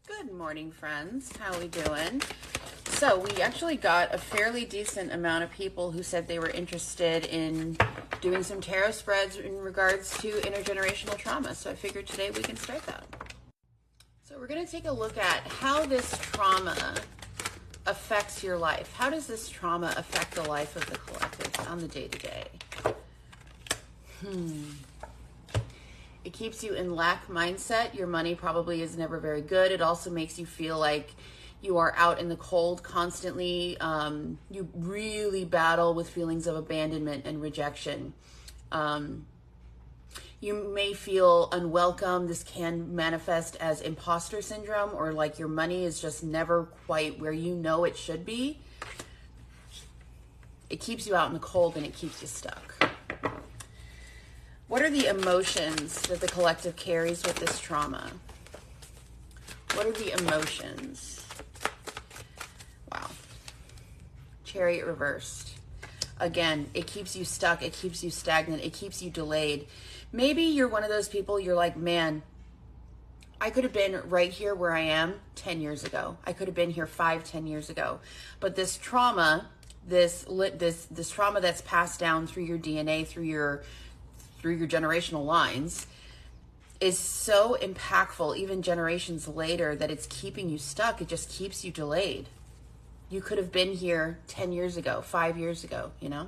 Good morning, friends. How we doing? So we actually got a fairly decent amount of people who said they were interested in doing some tarot spreads in regards to intergenerational trauma. So I figured today we can start that. So we're going to take a look at how this trauma affects your life. How does this trauma affect the life of the collective on the day-to-day? It keeps you in lack mindset. Your money probably is never very good. It also makes you feel like you are out in the cold constantly. You really battle with feelings of abandonment and rejection. You may feel unwelcome. This can manifest as imposter syndrome, or like your money is just never quite where you know it should be. It keeps you out in the cold and it keeps you stuck. What are the emotions that the collective carries with this trauma? What are the emotions? Wow. Chariot reversed. Again, it keeps you stuck. It keeps you stagnant. It keeps you delayed. Maybe you're one of those people, you're like, man, I could have been right here where I am 10 years ago. I could have been here 5-10 years ago. But this trauma, this trauma that's passed down through your DNA, through your generational lines, is so impactful even generations later that it's keeping you stuck. It just keeps you delayed. You could have been here 10 years ago, 5 years ago, you know?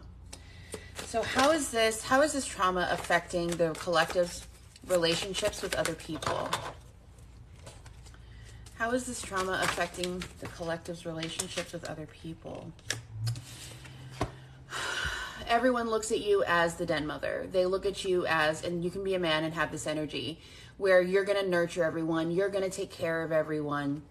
So how is this trauma affecting the collective's relationships with other people? How is this trauma affecting the collective's relationships with other people? Everyone looks at you as the den mother. They look at you as, and you can be a man and have this energy where you're going to nurture everyone. You're going to take care of everyone.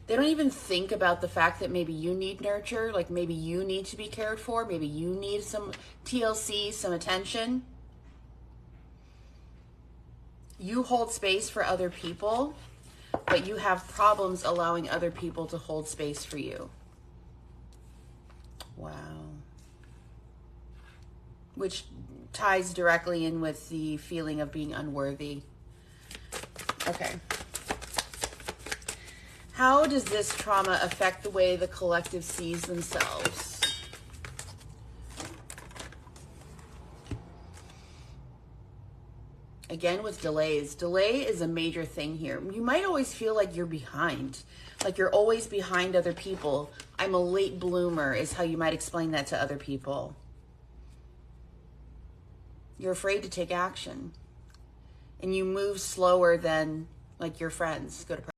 They don't even think about the fact that maybe you need nurture, like maybe you need to be cared for. Maybe you need some TLC, some attention. You hold space for other people, but you have problems allowing other people to hold space for you. Wow. Which ties directly in with the feeling of being unworthy. Okay. How does this trauma affect the way the collective sees themselves? Again, with delays. Delay is a major thing here. You might always feel like you're behind. Like you're always behind other people. I'm a late bloomer is how you might explain that to other people. You're afraid to take action. And you move slower than like your friends. Go to